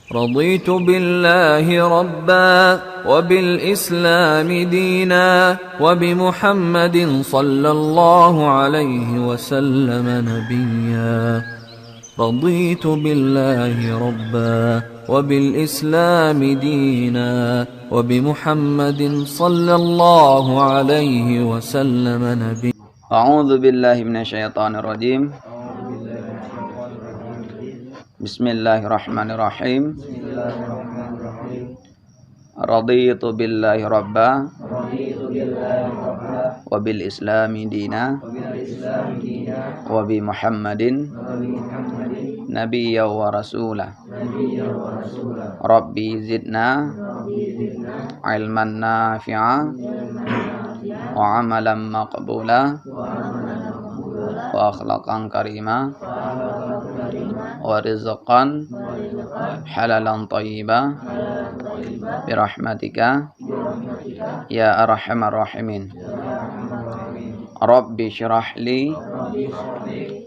رضيت بالله ربا وبالإسلام دينا وبمحمد صلى الله عليه وسلم نبيا رضيت بالله ربا وبالإسلام دينا وبمحمد صلى الله عليه وسلم نبيا. أعوذ بالله من الشيطان الرجيم. Bismillahirrahmanirrahim. Raditu billahi rabba wa bil islami dina wa bi muhammadin nabiyya wa rasulah. Rabbi zidna ilman nafi'a wa amalan maqbula wa akhlaqan karima wa rizqan halalan tayyiba birahmatika ya arhamar rahimin. Rabbi syrah li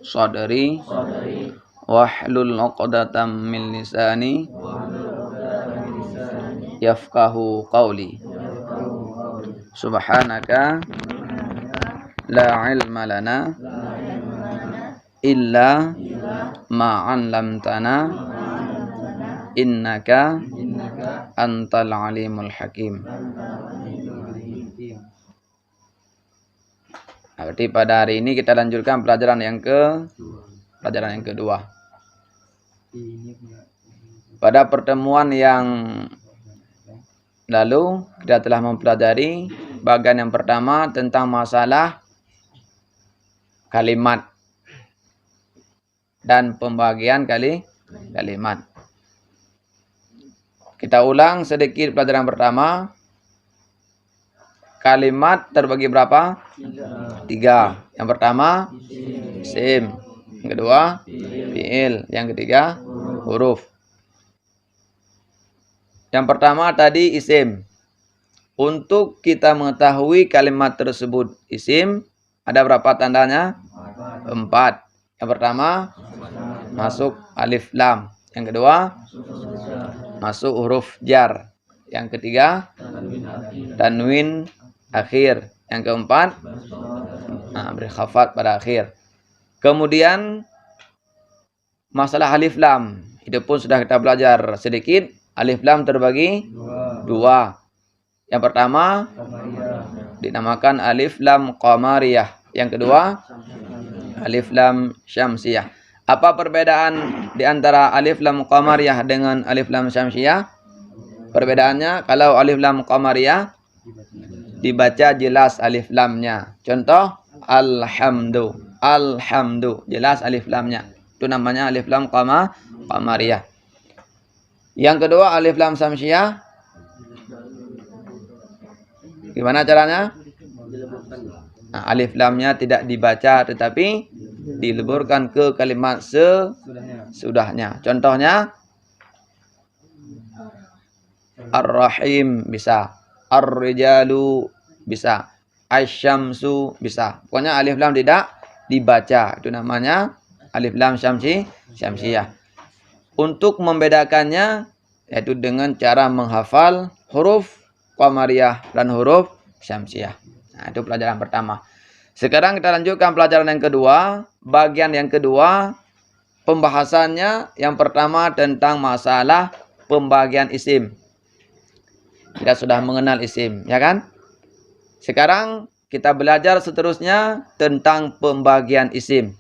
sadri wahlul 'uqdatam min lisani yafqahu qawli. Subhanaka la ilma lana illa ma 'allamtana innaka antal alimul hakim. Berarti pada hari ini kita lanjutkan pelajaran yang kedua. Pada pertemuan yang lalu kita telah mempelajari bagian yang pertama tentang masalah kalimat dan pembagian kalimat. Kita ulang sedikit pelajaran pertama. Kalimat terbagi berapa? 3. Yang pertama isim, yang kedua fi'il, yang ketiga huruf. Yang pertama tadi isim. Untuk kita mengetahui kalimat tersebut isim, ada berapa tandanya? 4. Yang pertama masuk alif lam. Yang kedua masuk huruf jar. Yang ketiga tanwin akhir. Yang keempat beri khafat pada akhir. Kemudian masalah alif lam, itu pun sudah kita belajar sedikit. Alif lam terbagi 2. Yang pertama dinamakan alif lam qamariyah. Yang kedua alif lam syamsiyah. Apa perbedaan di antara alif lam qamariyah dengan alif lam syamsiyah? Perbedaannya, kalau alif lam qamariyah dibaca jelas alif lamnya. Contoh alhamdu, alhamdu, jelas alif lamnya. Itu namanya alif lam qamariyah. Yang kedua alif lam syamsiyah, gimana caranya? Nah, alif lamnya tidak dibaca tetapi dileburkan ke kalimat sesudahnya. Contohnya ar-rahim bisa, ar-rijalu bisa, asy-syamsu bisa. Pokoknya alif lam tidak dibaca. Itu namanya alif lam syamsiyah. Untuk membedakannya yaitu dengan cara menghafal huruf qamariyah dan huruf syamsiyah. Nah, itu pelajaran pertama. Sekarang kita lanjutkan pelajaran yang kedua. Bagian yang kedua, pembahasannya yang pertama tentang masalah pembagian isim. Kita sudah mengenal isim, ya kan? Sekarang kita belajar seterusnya tentang pembagian isim.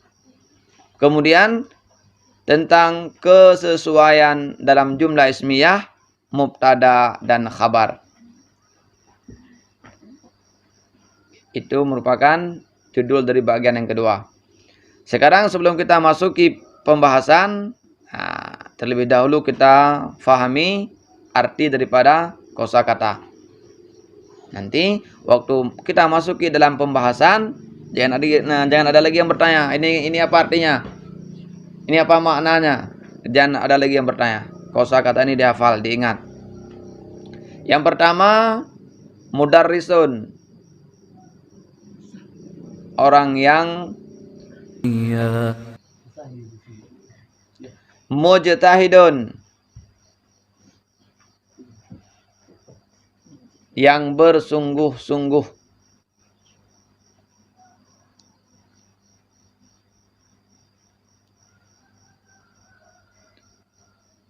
Kemudian tentang kesesuaian dalam jumlah ismiyah, mubtada dan khabar. Itu merupakan judul dari bagian yang kedua. Sekarang sebelum kita masuki pembahasan, terlebih dahulu kita fahami arti daripada kosakata. Nanti waktu kita masuki dalam pembahasan, jangan ada lagi yang bertanya, ini apa artinya? Ini apa maknanya? Jangan ada lagi yang bertanya. Kosakata ini dihafal, diingat. Yang pertama, mudarrisun. Orang yang mujtahidun, yang bersungguh-sungguh.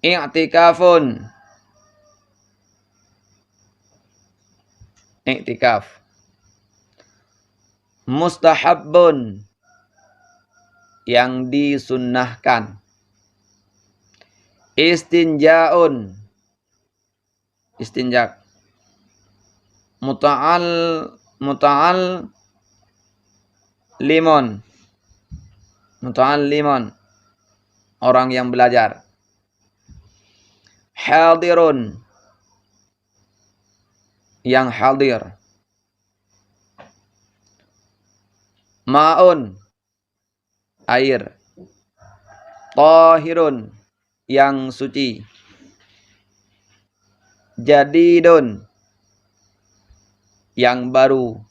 I'tikafun, i'tikaf. Mustahabbun, yang disunnahkan. Istinja'un, istinjak. Muta'al limon, orang yang belajar. Hadirun, yang hadir. Ma'un, air. Tahirun, yang suci. Jadidun, yang baru.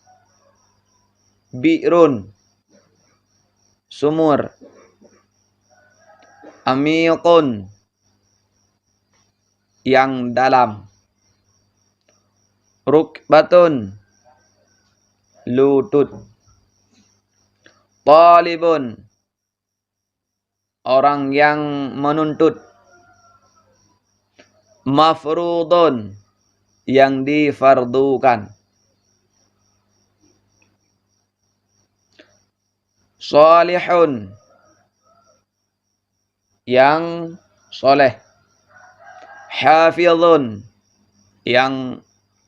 Bi'run, sumur. Amiqun, yang dalam. Rukbatun, lutut. Talibun, orang yang menuntut. Mafrudun, yang difardukan. Salihun, yang soleh. Hafizun, yang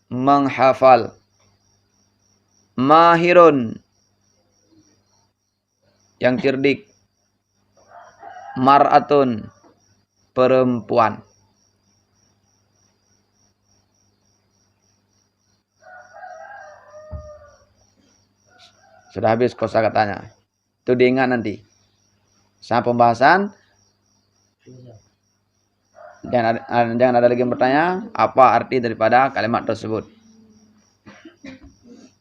menghafal. Mahirun, yang cerdik. Mar'atun, perempuan. Sudah habis kosakatanya. Itu diingat nanti. Sama pembahasan. Jangan ada lagi yang bertanya apa arti daripada kalimat tersebut.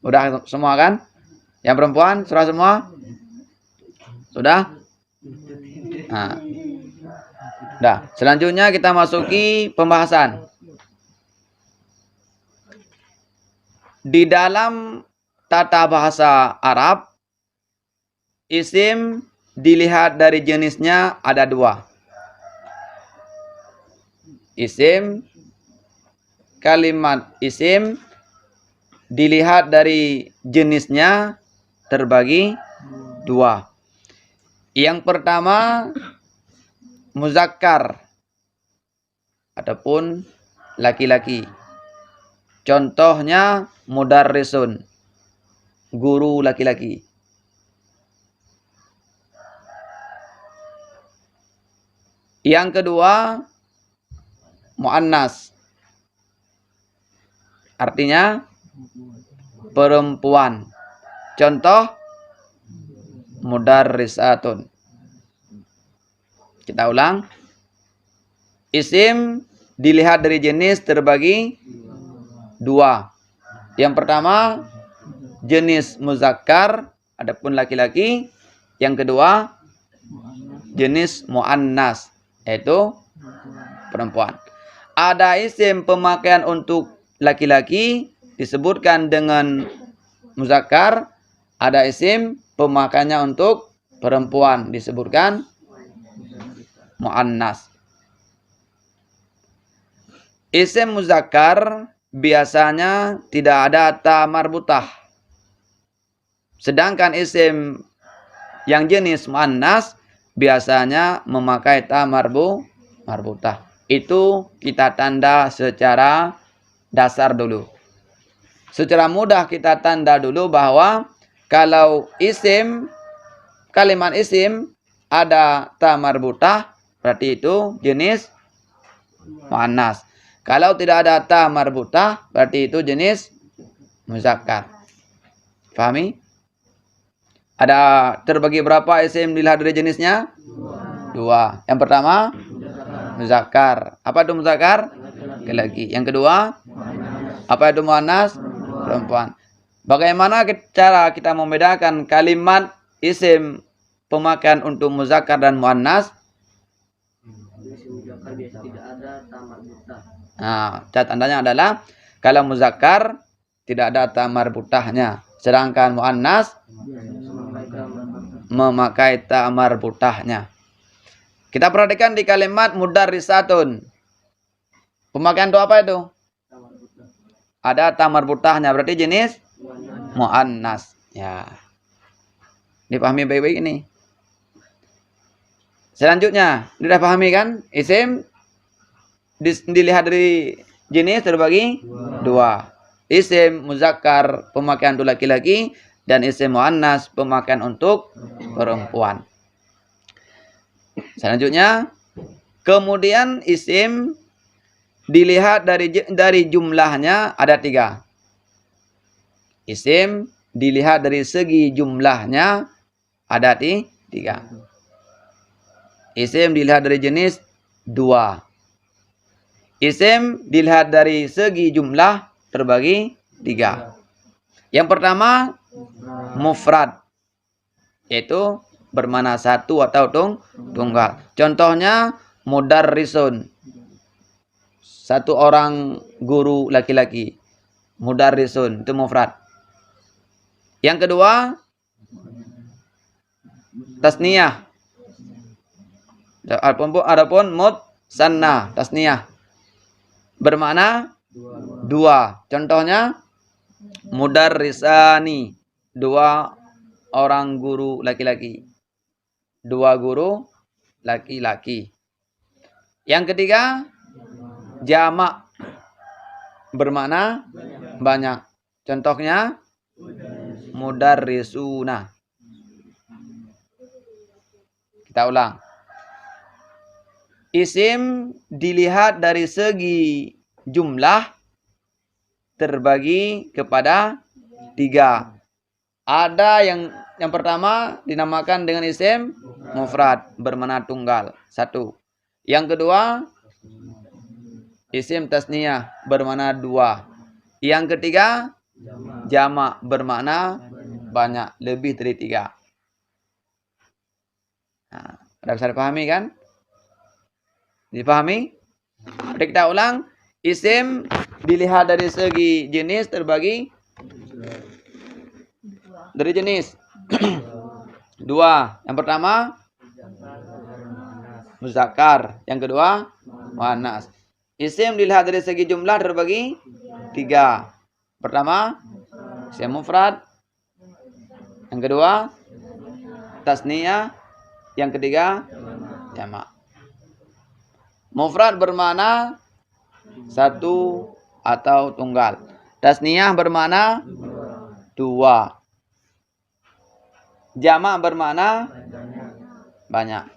Udah semua kan? Yang perempuan sudah semua? Sudah? Nah. Udah. Selanjutnya kita masuki pembahasan. Di dalam tata bahasa Arab, isim dilihat dari jenisnya ada dua. Kalimat isim dilihat dari jenisnya terbagi dua. Yang pertama muzakkar ataupun laki-laki. Contohnya mudarrisun, guru laki-laki. Yang kedua muannas, artinya perempuan. Contoh mudarrisatun. Kita ulang. Isim dilihat dari jenis terbagi dua. Yang pertama jenis muzakkar, adapun laki-laki. Yang kedua jenis muannas, yaitu perempuan. Ada isim pemakaian untuk laki-laki disebutkan dengan muzakkar, ada isim pemakaiannya untuk perempuan disebutkan muannas. Isim muzakkar biasanya tidak ada ta marbutah. Sedangkan isim yang jenis muannas biasanya memakai ta marbutah. Itu kita tanda secara dasar dulu. Secara mudah kita tanda dulu bahwa kalau kalimat isim ada ta marbutah, berarti itu jenis muannas. Kalau tidak ada ta marbutah, berarti itu jenis muzakkar. Fahami? Ada terbagi berapa isim dilihat dari jenisnya? Dua. Yang pertama muzakkar. Apa itu muzakkar? Laki-laki. Yang kedua, apa itu muannas? Perempuan. Bagaimana cara kita membedakan kalimat isim pemakaian untuk muzakkar dan muannas? Nah, tandanya adalah Kalau muzakkar tidak ada ta marbutahnya. Sedangkan muannas memakai ta marbutahnya. Kita perhatikan di kalimat mudarrisatun. Pemakaian itu apa itu? Ada ta marbutahnya, berarti jenis muannas. Ya. Dipahami baik-baik ini. Selanjutnya, sudah pahami kan? Isim dilihat dari jenis terbagi dua. Isim muzakkar pemakaian untuk laki-laki dan isim muannas pemakaian untuk perempuan. Selanjutnya, kemudian isim dilihat dari jumlahnya ada 3. Isim dilihat dari segi jumlahnya ada 3. Isim dilihat dari jenis 2. Isim dilihat dari segi jumlah terbagi 3. Yang pertama mufrad, yaitu bermakna satu atau tunggal. Contohnya mudarrisun, satu orang guru laki-laki. Mudarrisun itu mufrad. Yang kedua tasniyah. Adapun mutsanna tasniyah bermakna 2. Contohnya mudarrisani, 2 orang guru laki-laki. 2 guru laki-laki. Yang ketiga jamak bermakna banyak. Contohnya mudarrisuna. Kita ulang. Isim dilihat dari segi jumlah terbagi kepada 3. Ada yang pertama dinamakan dengan isim mufrad bermakna tunggal, 1. Yang kedua isim tasniyah bermakna 2. Yang ketiga jamak bermakna banyak, lebih dari 3. Nah, sudah bisa dipahami kan? Dipahami? Kita ulang. Isim dilihat dari segi jenis terbagi dari jenis 2. Yang pertama muzakkar, yang kedua muannas. Isim dilihat dari segi jumlah terbagi 3. Pertama isim mufrad, yang kedua tasniyah, yang ketiga jamak. Mufrad bermakna 1 atau tunggal. Tasniyah bermakna 2. Jamak bermakna banyak.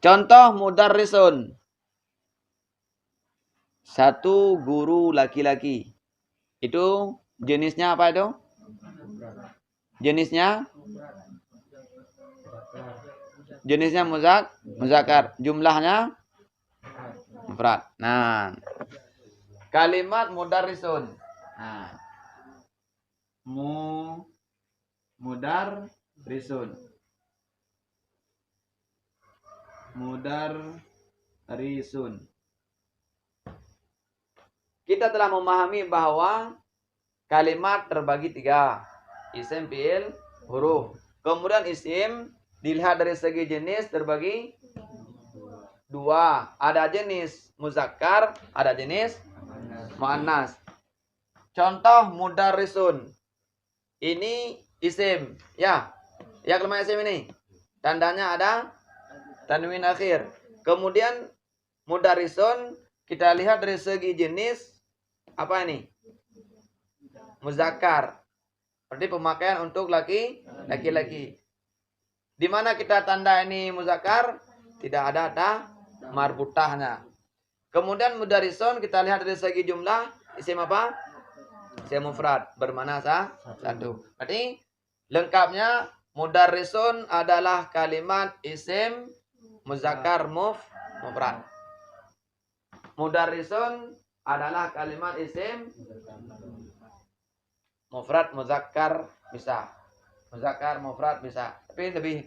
Contoh mudarrisun, 1 guru laki-laki. Itu jenisnya apa itu? Jenisnya muzakkar. Jumlahnya mufrad. Nah, kalimat mudarrisun. Nah, mudarrisun. Kita telah memahami bahwa kalimat terbagi 3. Isim, fi'il, huruf. Kemudian isim dilihat dari segi jenis terbagi 2. Ada jenis muzakkar, ada jenis muannas. Contoh mudarrisun. Ini isim, ya. Ya, kalimat isim ini tandanya ada tanwin akhir. Kemudian mudarrisun kita lihat dari segi jenis apa ini? Muzakkar. Berarti pemakaian untuk laki-laki. Di mana kita tanda ini muzakkar? Tidak ada ta marbutahnya. Kemudian mudarrisun kita lihat dari segi jumlah isim apa? Isim mufrad bermakna 1. Berarti lengkapnya mudarrisun adalah kalimat isim muzakkar mufrad. Mudarrisun adalah kalimat isim mufrad muzakkar bisa. Muzakkar mufrad bisa. Tapi lebih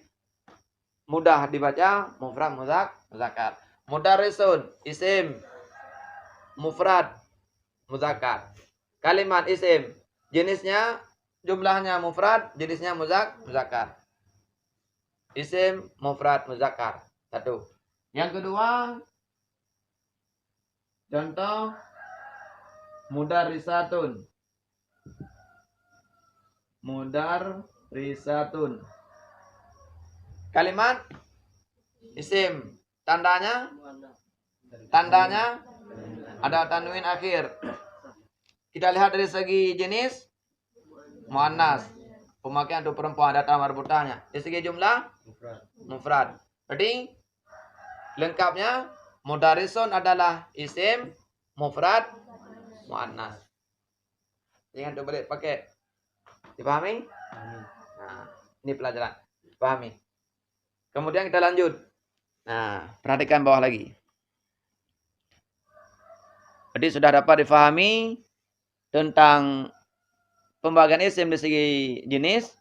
mudah dibaca mufrad muzakkar. Mudarrisun isim mufrad muzakkar. Kalimat isim jenisnya jumlahnya mufrad, jenisnya muzakkar. Isim mufrad muzakkar. Satu. Yang kedua, contoh mudarrisatun. Mudarrisatun. Kalimat isim, tandanya ada tanwin akhir. Kita lihat dari segi jenis muannas, pemakaian untuk perempuan, ada tamar marbutahnya. Dari segi jumlah mufrad. Berarti lengkapnya mudarrisun adalah isim mufrad muannas. Jangan coba balik pakai. Dipahami? Nah, ini pelajaran. Dipahami. Kemudian kita lanjut. Nah, perhatikan bawah lagi. Jadi sudah dapat difahami tentang pembagian isim dari segi jenis.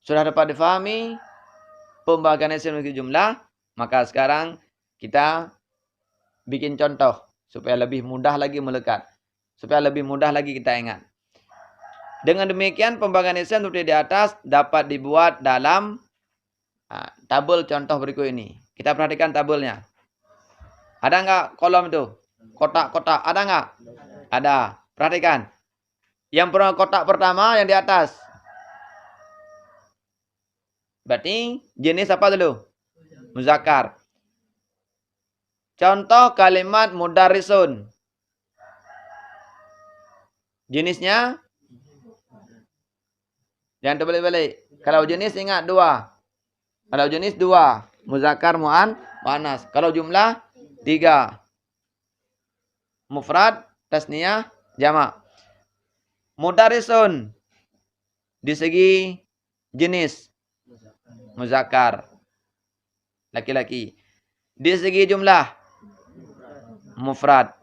Sudah dapat difahami pembagian isim dari segi jumlah. Maka sekarang kita bikin contoh supaya lebih mudah lagi melekat. Supaya lebih mudah lagi kita ingat. Dengan demikian pembagian isim seperti di atas dapat dibuat dalam tabel contoh berikut ini. Kita perhatikan tabelnya. Ada nggak kolom itu? Kotak-kotak. Ada nggak? Ada. Perhatikan. Yang kotak pertama yang di atas. Berarti jenis apa dulu? Muzakkar. Contoh kalimat mudarrisun. Jenisnya? Jangan terbalik-balik. Kalau jenis ingat dua. Kalau jenis dua. Muzakkar muannas. Kalau jumlah tiga. Mufrad, tasniyah, jamak. Mudarrisun. Di segi jenis. Muzakkar. Laki-laki. Di segi jumlah. Mufrad.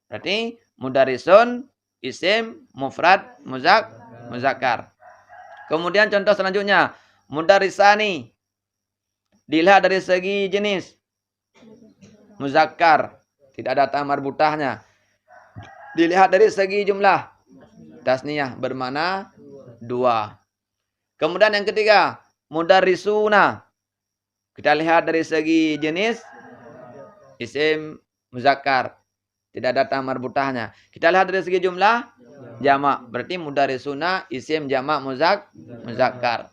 Berarti mudarrisun, isim, mufrad, muzakkar. Kemudian contoh selanjutnya. Mudarrisani. Dilihat dari segi jenis. Muzakkar. Tidak ada tamar marbutahnya. Dilihat dari segi jumlah. Tasniyah bermakna dua. Kemudian yang ketiga. Mudarrisuna. Kita lihat dari segi jenis. Isim muzakkar. Tidak ada tamar marbutahnya. Kita lihat dari segi jumlah. Jamak. Berarti mudarrisuna isim jamak muzakkar.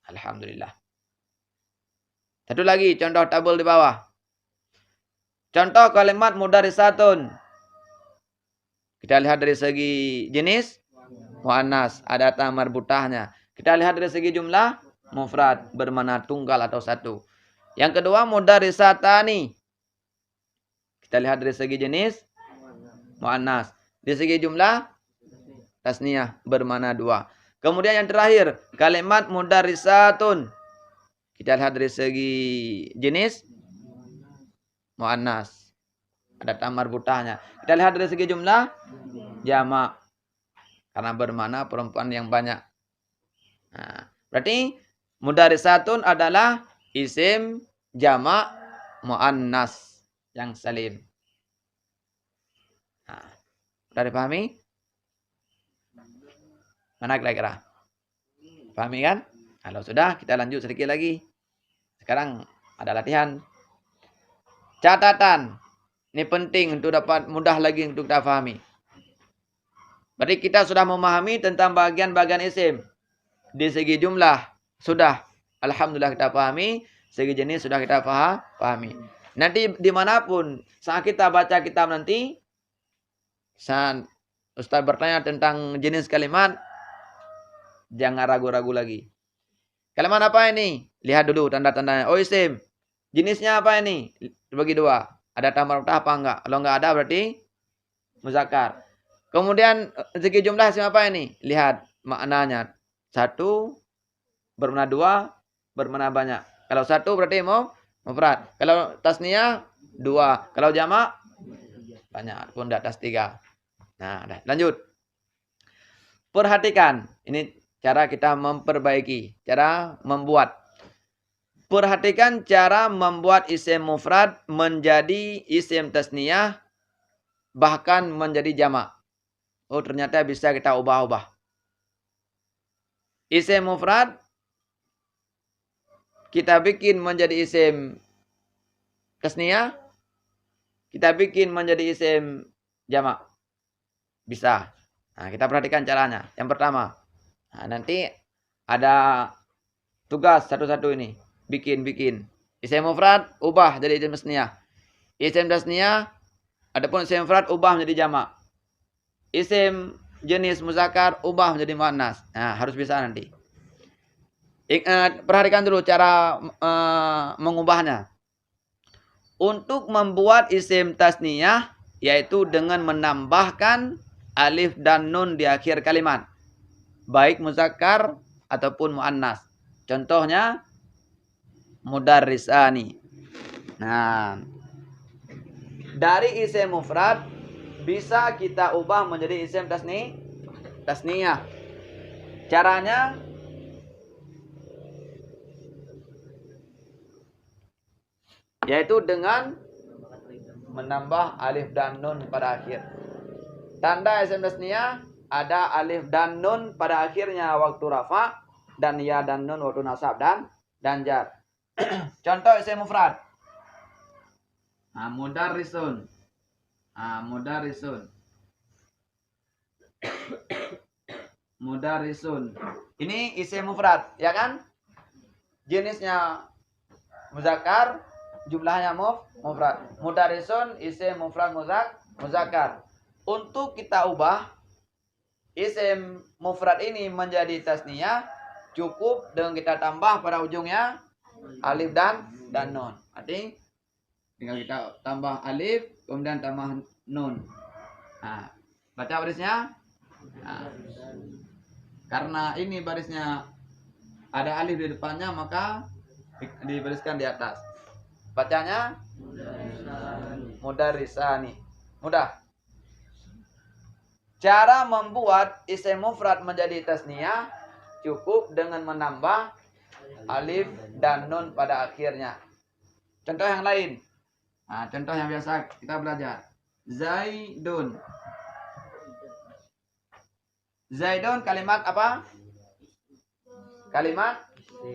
Alhamdulillah. Satu lagi contoh tabel di bawah. Contoh kalimat mudarrisatun. Kita lihat dari segi jenis muannas, ada tamar marbutahnya. Kita lihat dari segi jumlah mufrad, bermakna tunggal atau satu. Yang kedua mudarrisatani. Kita lihat dari segi jenis muannas. Di segi jumlah tasniyah, bermakna dua. Kemudian yang terakhir kalimat mudarrisatun. Kita lihat dari segi jenis muannas. Ada tamar marbutahnya. Kita lihat dari segi jumlah jamak. Karena bermakna perempuan yang banyak. Nah, berarti mudarrisatun adalah isim jamak muannas yang salim. Nah, sudah dipahami? Mana kira-kira? Pahami kan? Kalau sudah, kita lanjut sedikit lagi. Sekarang ada latihan. Catatan. Ini penting untuk dapat mudah lagi untuk kita pahami. Berarti kita sudah memahami tentang bagian-bagian isim. Di segi jumlah sudah. Alhamdulillah kita pahami. Segi jenis sudah kita pahami. Nanti dimanapun saat kita baca kitab nanti. Saat Ustaz bertanya tentang jenis kalimat. Jangan ragu-ragu lagi. Kalimat apa ini? Lihat dulu tanda-tandanya. Oh isim. Jenisnya apa ini? Bagi dua. Ada tamar marbutah apa enggak? Kalau enggak ada berarti muzakkar. Kemudian segi jumlah isim apa ini? Lihat maknanya. Satu bermakna dua, bermakna banyak. Kalau satu berarti mufrad. Kalau tasniyah dua. Kalau jamak banyak pun di atas tiga. Nah, lanjut. Perhatikan. Ini cara kita memperbaiki. Cara membuat. Perhatikan cara membuat isim mufrad menjadi isim tasniyah bahkan menjadi jamak. Oh, ternyata bisa kita ubah-ubah. Isim mufrad kita bikin menjadi isim tasniyah, kita bikin menjadi isim jamak. Bisa. Nah, kita perhatikan caranya. Yang pertama, nah, nanti ada tugas satu-satu ini. Bikin. Isim mufrad ubah jadi isim tasniyah. Isim tasniyah adapun isim mufrad ubah menjadi jamak. Isim jenis muzakkar ubah menjadi muannas. Nah, harus bisa nanti. Perhatikan dulu cara mengubahnya. Untuk membuat isim tasniyah yaitu dengan menambahkan alif dan nun di akhir kalimat. Baik muzakkar ataupun muannas. Contohnya mudarrisani. Nah, dari isim mufrad bisa kita ubah menjadi isim tasniyah. Caranya yaitu dengan menambah alif dan nun pada akhir. Tanda isim tasniyah ada alif dan nun pada akhirnya waktu rafa dan ya dan nun waktu nasab dan jar. Contoh isim mufrad. Mudarrisun. Mudarrisun. Ini isim mufrad, ya kan? Jenisnya muzakkar, jumlahnya mufrad. Mudarrisun isim mufrad muzakkar. Untuk kita ubah isim mufrad ini menjadi tasniyah, cukup dengan kita tambah pada ujungnya alif dan nun. Artinya tinggal kita tambah alif, kemudian tambah nun. Nah, baca barisnya. Nah, karena ini barisnya ada alif di depannya, maka dibariskan di atas. Bacanya mudarrisani. Mudah. Cara membuat isim mufrad menjadi tasniyah cukup dengan menambah alif dan nun pada akhirnya. Contoh yang lain. Nah, contoh yang biasa kita belajar. Zaidun. Zaidun kalimat apa? Kalimat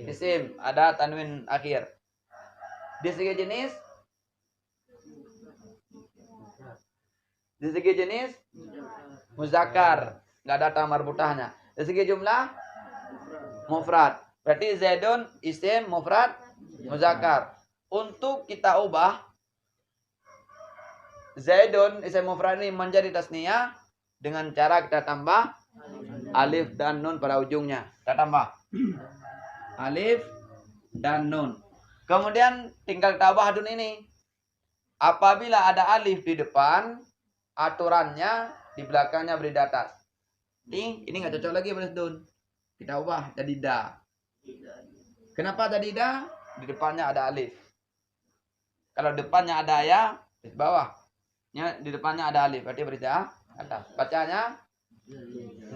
isim, ada tanwin akhir. Di segi jenis muzakkar, nggak ada ta marbutahnya. Dari segi jumlah mufrad. Berarti Zaidun isim mufrad muzakkar. Untuk kita ubah Zaidun isim mufrad ini menjadi tasniyah dengan cara kita tambah alif dan nun pada ujungnya. Kita tambah alif dan nun. Kemudian tinggal tambah dun ini. Apabila ada alif di depan, aturannya di belakangnya beri di atas. Ini nggak cocok lagi baris dun. Kita ubah jadi da. Kenapa jadi da? Di depannya ada alif. Kalau depannya ada ya, di bawahnya di depannya ada alif, berarti beri di atas. Bacanya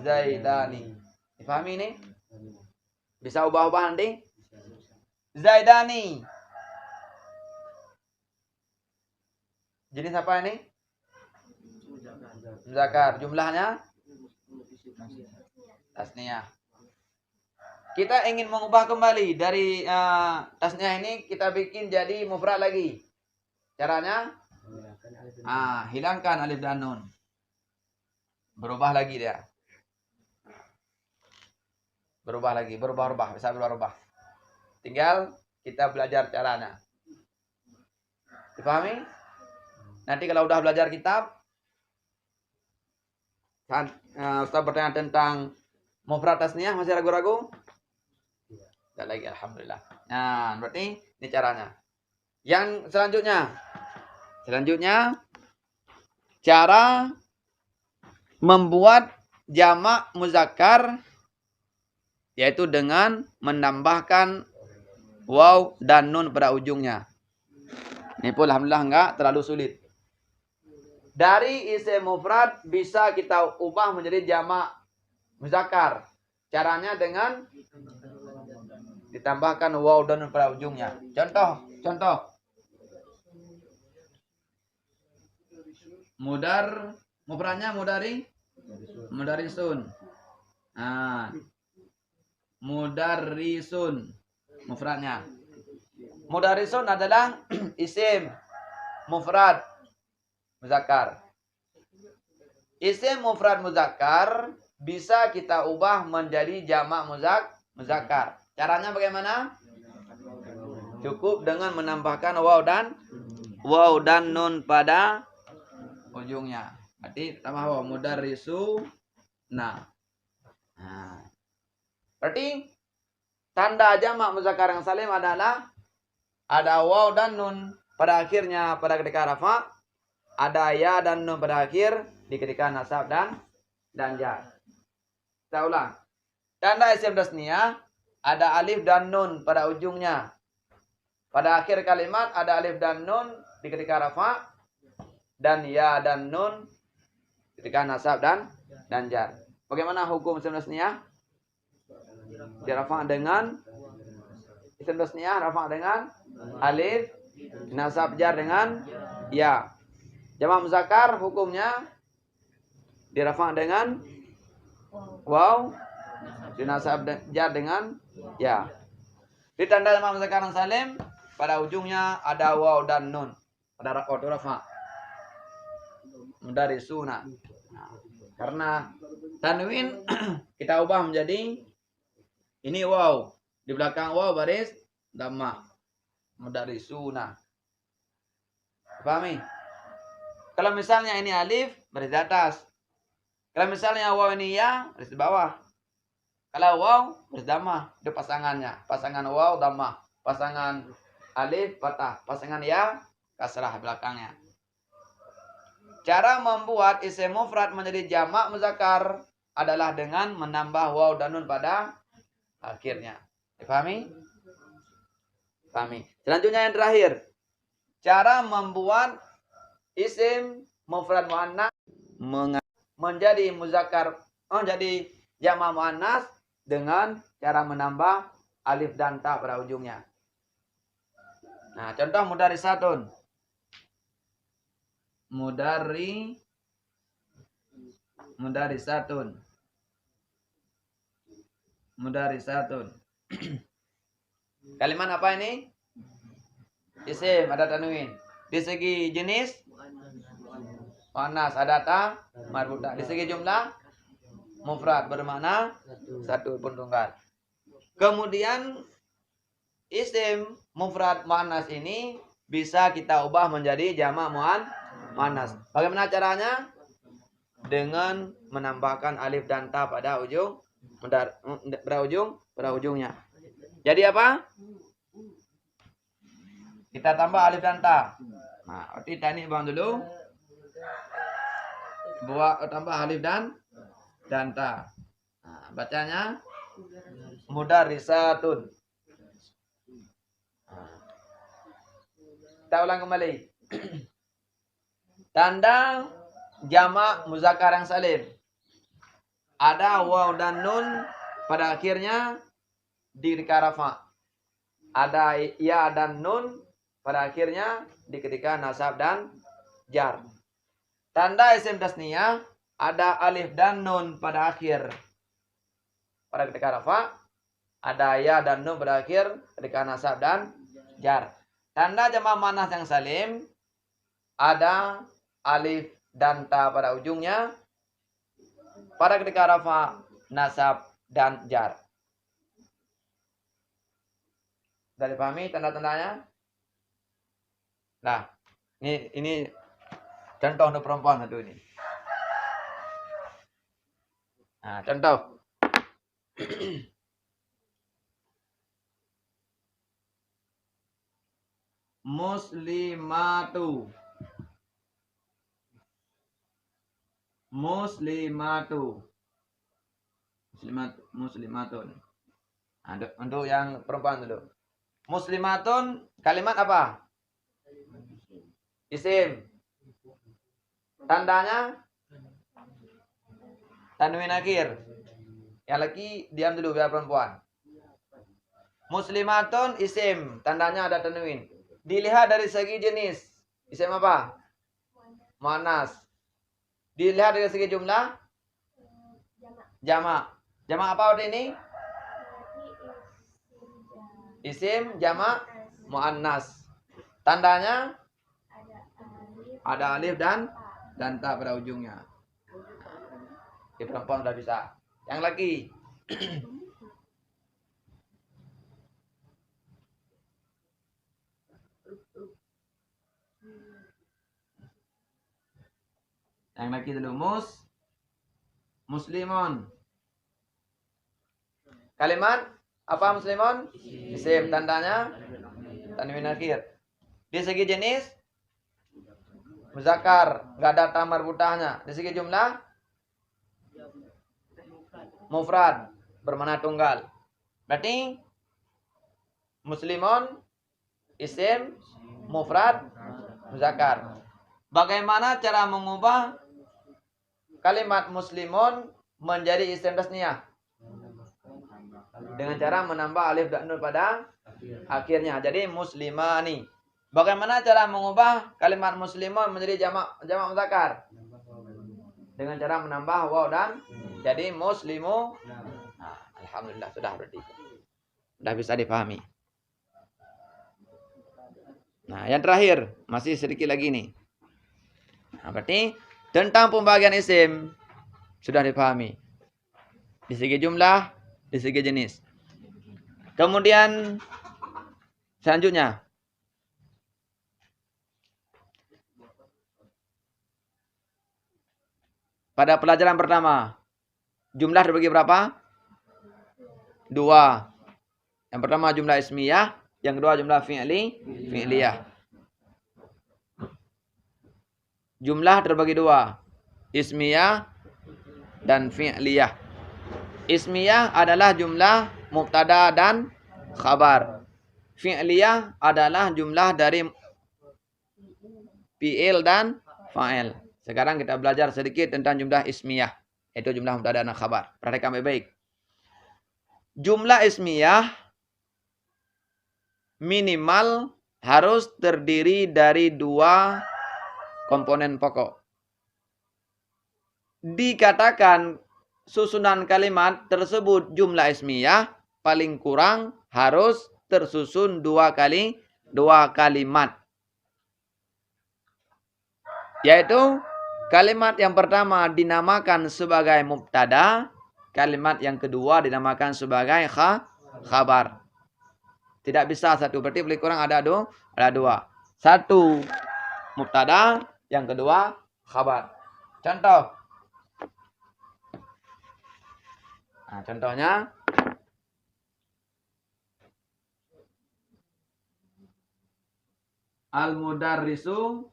Zaidani. Dipahami ini? Bisa ubah-ubah nanti? Zaidani. Jenis apa ini? Muzakkar. Jumlahnya tasniyah. Kita ingin mengubah kembali dari tasniyah ini kita bikin jadi mufrad lagi. Caranya hilangkan alif dan nun. Berubah lagi dia. Berubah, bisa berubah. Tinggal kita belajar caranya. Dipahami? Nanti kalau udah belajar kitab, Ustaz bertanya tentang mufrad tasniyah, masih ragu-ragu? Tidak lagi, alhamdulillah. Nah, berarti ini caranya. Yang selanjutnya cara membuat jamak muzakkar yaitu dengan menambahkan waw dan nun pada ujungnya. Ini pun alhamdulillah enggak terlalu sulit. Dari isim mufrad bisa kita ubah menjadi jamak muzakkar. Caranya dengan ditambahkan waw dan nun pada ujungnya. Contoh. Mufradnya mudarisun. Nah, mudarrisun mufradnya. Mudarisun adalah isim mufrad muzakkar. Isim mufrad muzakkar bisa kita ubah menjadi jamak muzakkar. Caranya bagaimana? Cukup dengan menambahkan waw dan nun pada ujungnya. Berarti tambah waw mudarrisu. Nah. Berarti tanda jamak muzakkar yang salim adalah ada waw dan nun pada akhirnya pada ketika rafa, ada ya dan nun pada akhir di ketika nasab dan jar. Kita ulang. Tanda isim tasniyah ada alif dan nun pada ujungnya. Pada akhir kalimat ada alif dan nun di ketika rafa dan ya dan nun ketika nasab dan jar. Bagaimana hukum isim tasniyah? Dirafa dengan isim tasniyah rafa dengan alif, nasab jar dengan ya. Jamak muzakkar hukumnya dirafa dengan waw, dinasab jar dengan ya. Di tanda jamak muzakkar yang salim pada ujungnya ada waw dan nun pada waktu rafa. Mudarisuna. Karena tanwin kita ubah menjadi ini waw, di belakang waw baris dhamma. Mudarisuna. Pahami? Kalau misalnya ini alif baris di atas. Kalau misalnya waw ini ya baris di bawah. Kalau waw baris dhamma, itu pasangannya. Pasangan waw dhamma, pasangan alif fathah, pasangan ya kasrah belakangnya. Cara membuat isim mufrad menjadi jamak muzakkar adalah dengan menambah waw dan nun pada akhirnya. Dipahami? Pahami. Selanjutnya yang terakhir. Cara membuat isim mufrad muannas menjadi muzakkar, menjadi jamak muannas dengan cara menambah alif dan ta pada ujungnya. Nah, contoh mudarisatun. Mudarisatun. Kalimat apa ini? Isim, ada tanwin. Di segi jenis muannas, ada ta marbuta. Di segi jumlah mufrad, bermakna satu pun tunggal. Kemudian isim mufrad muannas ini bisa kita ubah menjadi jamak muannas. Bagaimana caranya? Dengan menambahkan alif dan ta pada ujungnya. Jadi apa? Kita tambah alif dan ta. Nah, berarti teknik bang dulu. Buat tambah alif dan ta. Nah, bacanya mudarisatun. Kita ulang kembali. Tanda jamak muzakkar yang salim. Ada waw dan nun pada akhirnya di rafa. Ada ya dan nun pada akhirnya di ketika nasab dan jar. Tanda isim tasniyah ada alif dan nun pada akhir. Pada ketika rafa ada ya dan nun pada akhir ketika nasab dan jar. Tanda jamak muannas yang salim ada alif dan ta pada ujungnya pada ketika rafa, nasab dan jar. Sudah dipahami tanda-tandanya? Nah, ini contoh untuk perempuan satu ini. Nah, contoh. Muslimatun. Nah, untuk yang perempuan dulu. Muslimatun kalimat apa? Isim. Tandanya tanwin akhir. Yang lagi diam dulu biar perempuan. Muslimatun isim, tandanya ada tanwin. Dilihat dari segi jenis. Isim apa? muannas. Dilihat dari segi jumlah jamak. Jamak apa waktu ini? Isim jamak muannas. Tandanya ada alif dan ta pada ujungnya. Di perempuan sudah bisa. Yang lagi. Yang lagi dulu muslimun. Kalimat apa muslimun? Isim. Tandanya tanwin akhir. Di segi jenis muzakkar, enggak ada ta marbutahnya. Di segi jumlah mufrad, bermakna tunggal. Berarti muslimun isim mufrad muzakkar. Bagaimana cara mengubah kalimat muslimun menjadi isim tasniyah? Dengan cara menambah alif dan nun pada akhirnya. Jadi muslimani. Bagaimana cara mengubah kalimat muslimun menjadi jamak muzakkar? Dengan cara menambah waw dan jadi muslimu. Nah, alhamdulillah sudah berarti. Sudah bisa dipahami. Nah, yang terakhir masih sedikit lagi nih. Nah, berarti tentang pembagian isim sudah dipahami. Di segi jumlah, di segi jenis. Kemudian selanjutnya pada pelajaran pertama jumlah terbagi berapa? 2. Yang pertama jumlah ismiyah, yang kedua jumlah fi'liyah. Jumlah terbagi 2, ismiyah dan fi'liyah. Ismiyah adalah jumlah mubtada dan khabar. Fi'liyah adalah jumlah dari fi'il dan fa'il. Sekarang kita belajar sedikit tentang jumlah ismiyah, yaitu jumlah mubtada dan khabar. Perhatikan baik-baik. Jumlah ismiyah minimal harus terdiri dari 2 komponen pokok. Dikatakan susunan kalimat tersebut jumlah ismiyah paling kurang harus tersusun 2 kalimat. Yaitu kalimat yang pertama dinamakan sebagai mubtada, kalimat yang kedua dinamakan sebagai khabar. Tidak bisa satu, berarti paling kurang ada 2. Satu mubtada, yang kedua khabar. Contoh. Nah, contohnya al-mudarrisu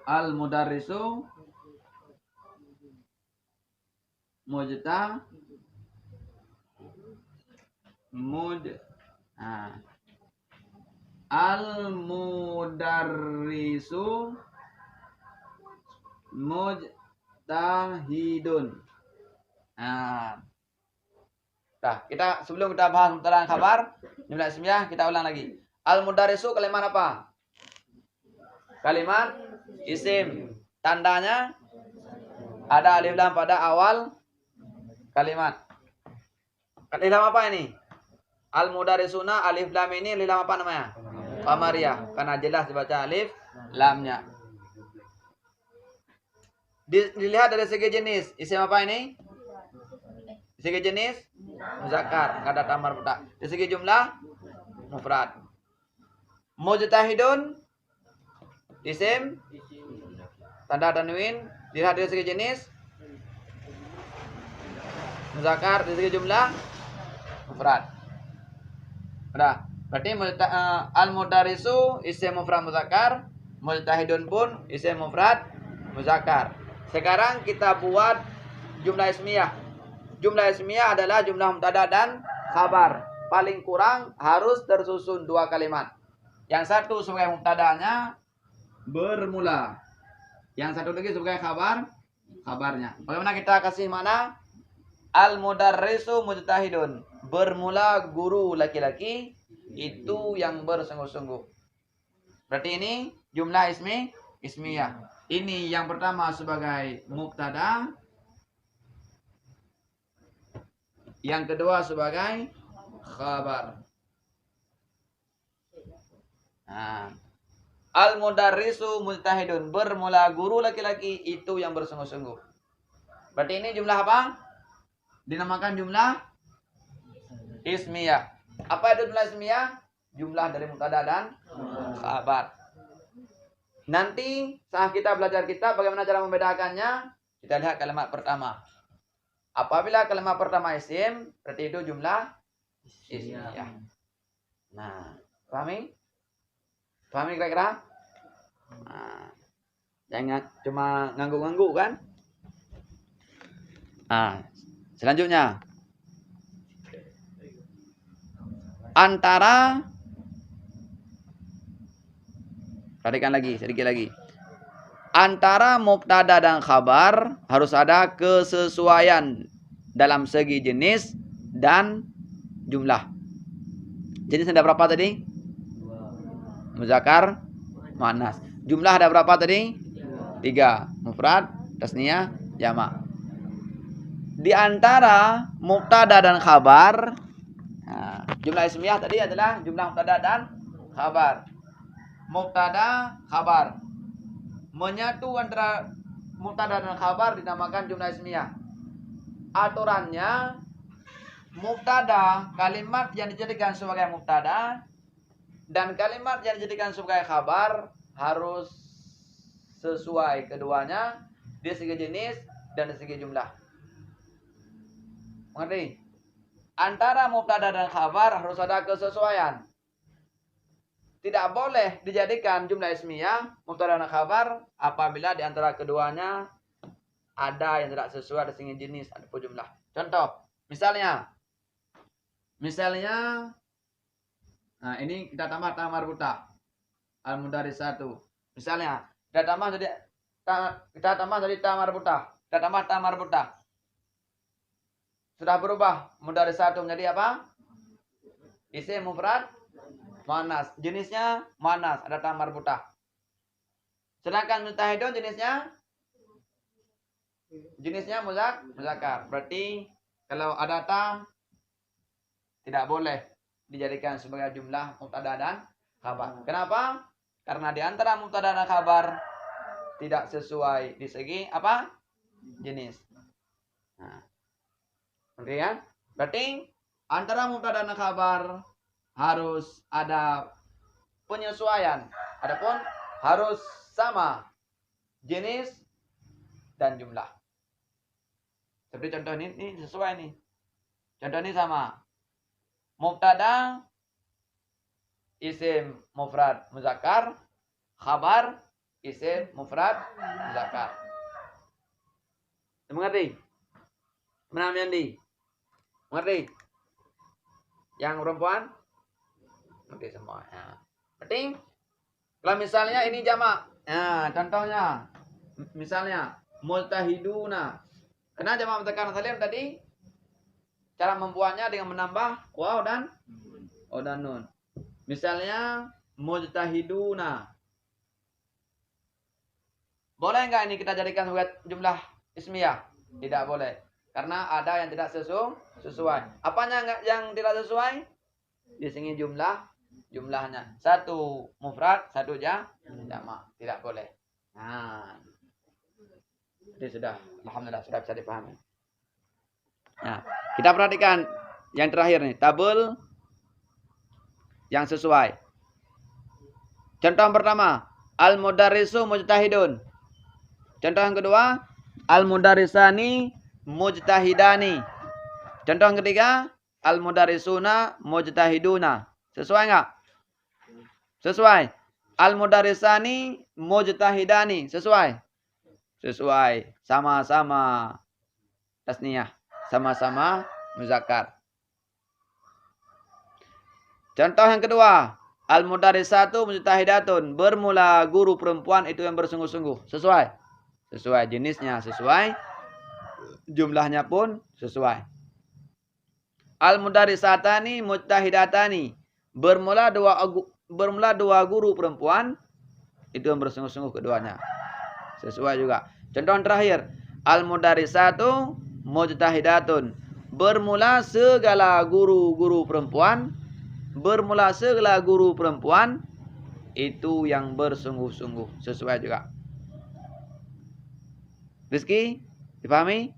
al-mudarrisu mujtahidun. Nah, kita sebelum kita bahas mubtada dan khabar, jumlah ismiyah kita ulang lagi. Al-mudarrisu kalimat apa? Kalimat isim. Tandanya ada alif lam pada awal kalimat. Alif lam apa ini? Al-mudarrisuna, alif lam ini alif lam apa namanya? Qamariyah, karena jelas dibaca alif lamnya. Dilihat dari segi jenis, isim apa ini? Segi jenis muzakkar, kada tamar buta. Dari segi jumlah mufrad. Mujtahidun isim tanda tanwin. Dilihat dari segi jenis muzakkar, dari segi jumlah mufrad. Udah, berarti al-mudarrisu isim mufrad muzakkar, mujtahidun pun isim mufrad muzakkar. Sekarang kita buat jumlah ismiyah. Jumlah ismiyah adalah jumlah mubtada dan khabar. Paling kurang harus tersusun 2 kalimat. Yang satu sebagai mubtadanya bermula. Yang satu lagi sebagai kabarnya. Bagaimana kita kasih mana? Al-mudarrisu mujtahidun. Bermula guru laki-laki itu yang bersungguh-sungguh. Berarti ini jumlah ismiyah. Ini yang pertama sebagai mubtada, yang kedua sebagai khabar. Nah, al-mudarrisu mujtahidun, bermula guru laki-laki itu yang bersungguh-sungguh. Berarti ini jumlah apa? Dinamakan jumlah ismiyah. Apa itu jumlah ismiyah? Jumlah dari mubtada dan khabar. Nanti saat kita belajar kitab, bagaimana cara membedakannya? Kita lihat kalimat pertama. Apabila kalimat pertama isim, berarti itu jumlah ismiyah. Nah, pahami? Pahami kira-kira? Nah, jangan cuma ngangguk-ngangguk kan? Nah, selanjutnya. Antara, perhatikan lagi, sedikit lagi. Antara mubtada dan khabar harus ada kesesuaian dalam segi jenis dan jumlah. Jenis ada berapa tadi? Muzakkar, muannas. Jumlah ada berapa tadi? 3. Mufrad, tasniyah, jamak. Di antara mubtada dan khabar, nah, jumlah ismiyah tadi adalah jumlah mubtada dan khabar. Mubtada, khabar. Menyatu antara mubtada dan khabar dinamakan jumlah ismiyah. Aturannya, mubtada, kalimat yang dijadikan sebagai mubtada dan kalimat yang dijadikan sebagai khabar harus sesuai keduanya dari segi jenis dan dari segi jumlah. Mengerti? Antara mubtada dan khabar harus ada kesesuaian. Tidak boleh dijadikan jumlah ismiyah, mubtada dan khabar apabila di antara keduanya ada yang tidak sesuai dari segi jenis ataupun jumlah. Contoh, misalnya, nah ini kita tambah ta marbuta, al-mudarrisatu. Misalnya, kita tambah jadi ta marbuta, kita tambah ta marbuta. Sudah berubah mudarrisatu menjadi apa? Isim mufrad muannas. Jenisnya muannas, ada ta marbuta. Sedangkan mujtahidun jenisnya muzakkar. Berarti kalau ada ta tidak boleh dijadikan sebagai jumlah mubtada dan khabar. Kenapa? Karena di antara mubtada dan khabar tidak sesuai di segi apa? Jenis. Nah, oke ya? Berarti antara mubtada dan khabar harus ada penyesuaian. Adapun harus sama jenis dan jumlah. Seperti contoh ini sesuai nih. Contoh ini sama. Mubtada isim mufrad muzakkar, khabar isim mufrad muzakkar. Mengerti? Mana Yandi? Mengerti? Yang perempuan? Mengerti semua. Ya. Berarti kalau misalnya ini jamak. Nah, contohnya misalnya mujtahiduna. Karena jamak mudzakkar salim tadi cara membuatnya dengan menambah waw dan nun. Misalnya mujtahiduna. Boleh enggak ini kita jadikan sebagai jumlah ismiyah? Tidak boleh. Karena ada yang tidak sesuai. Apanya yang tidak sesuai? Di sini jumlahnya. 1 mufrad, 1 jamak. Tidak boleh. Nah. Jadi sudah, alhamdulillah sudah bisa dipahami. Nah, kita perhatikan yang terakhir nih, tabel yang sesuai. Contoh yang pertama, al-mudarrisu mujtahidun. Contoh yang kedua, al-mudarrisani mujtahidani. Contoh yang ketiga, al-mudarrisuna mujtahiduna. Sesuai enggak? Sesuai. Al-mudarrisani mujtahidani. Sesuai. Sesuai. Sama-sama tasniyah. Sama-sama muzakkar. Contoh yang kedua, al-mudarrisatu mujtahidatun. Bermula guru perempuan itu yang bersungguh-sungguh. Sesuai. Sesuai jenisnya, sesuai. Jumlahnya pun sesuai. Al-mudarrisatani mujtahidatani. Bermula bermula dua guru perempuan, itu yang bersungguh-sungguh keduanya. Sesuai juga. Contoh yang terakhir, al-mudarisatu mujtahidatun. Bermula segala guru-guru perempuan, itu yang bersungguh-sungguh. Sesuai juga. Rizky, dipahami?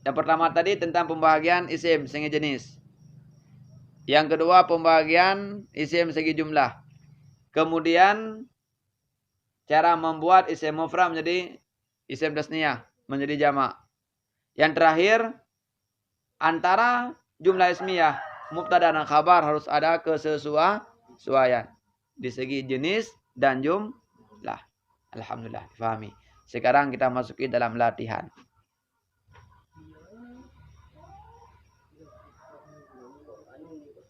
Yang pertama tadi tentang pembagian isim segi jenis. Yang kedua pembagian isim segi jumlah. Kemudian cara membuat isim mufrad menjadi isim tasniyah, menjadi jamak. Yang terakhir, antara jumlah ismiyah, mubtada dan khabar harus ada kesesuaian di segi jenis dan jumlah. Alhamdulillah, difahami. Sekarang kita masuki dalam latihan.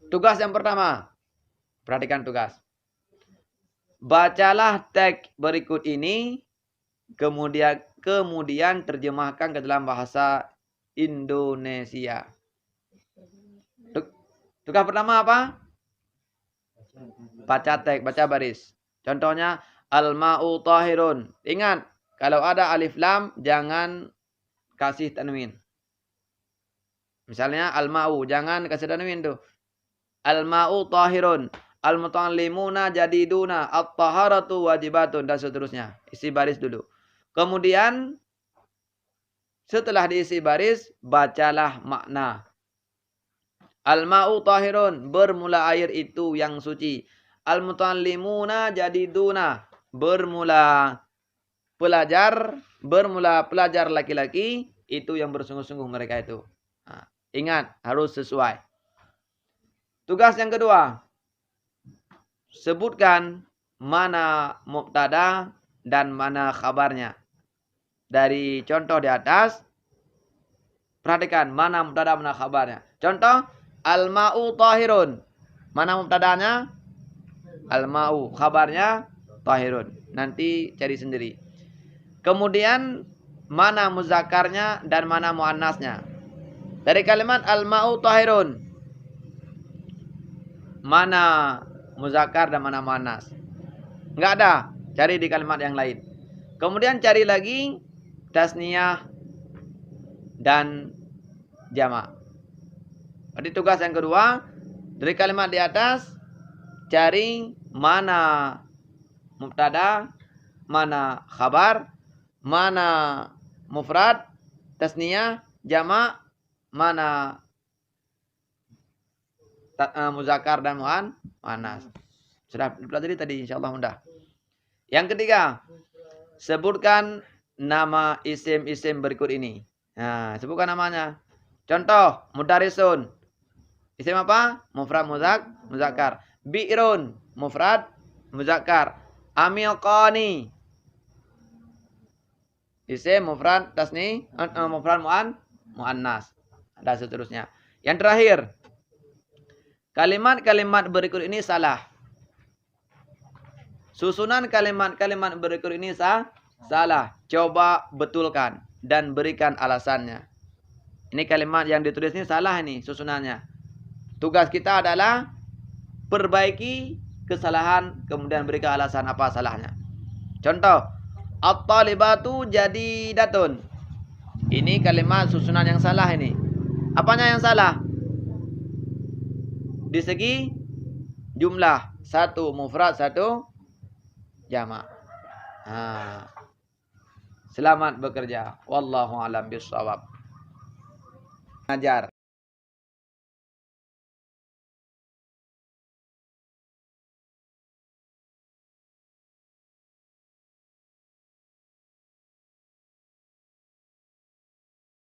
Tugas yang pertama. Perhatikan tugas. Bacalah teks berikut ini, kemudian terjemahkan ke dalam bahasa Indonesia. Tugas pertama apa? Baca teks, baca baris. Contohnya al-ma'u tahirun. Ingat, kalau ada alif lam jangan kasih tanwin. Misalnya al-ma'u, jangan kasih tanwin tuh. Al-ma'u tahirun. Al-muta'allimuna jadiduna. At-taharatu wajibatun. Dan seterusnya. Isi baris dulu. Kemudian setelah diisi baris, bacalah makna. Al-ma'u tahirun. Bermula air itu yang suci. Al-muta'allimuna jadiduna. Bermula pelajar laki-laki. Itu yang bersungguh-sungguh mereka itu. Nah, ingat, harus sesuai. Tugas yang kedua, sebutkan mana mubtada dan mana khabarnya. Dari contoh di atas, perhatikan mana mubtada mana khabarnya. Contoh, al-ma'u tahirun. Mana mubtadanya? Al-ma'u. Khabarnya tahirun. Nanti cari sendiri. Kemudian mana muzakarnya dan mana muannasnya. Dari kalimat al-ma'u tahirun, mana muzakar dan mana muannas? Enggak ada. Cari di kalimat yang lain. Kemudian cari lagi tasniyah dan jamak. Jadi tugas yang kedua, dari kalimat di atas cari mana mubtada, mana khabar, mana mufrad, tasniyah, jamak, mana muzakkar dan muannas. Sudah dipelajari tadi, insyaallah mudah. Yang ketiga, sebutkan nama isim-isim berikut ini. Nah, sebutkan namanya. Contoh, mudarisun. Isim apa? Mufrad muzakkar. Bi'run, mufrad muzakkar. Amiqani. Isim mufrad tasni, mufrad muannas. Dan seterusnya. Yang terakhir, kalimat-kalimat berikut ini salah. Susunan kalimat-kalimat berikut ini salah. Coba betulkan dan berikan alasannya. Ini kalimat yang ditulis ini salah ini susunannya. Tugas kita adalah perbaiki kesalahan kemudian berikan alasan apa salahnya. Contoh, at-talibatu jadidatun. Ini kalimat susunan yang salah ini. Apanya yang salah? Di segi jumlah, satu mufrad, satu jamak. Selamat bekerja. Wallahu a'lam bishawab. Ngajar.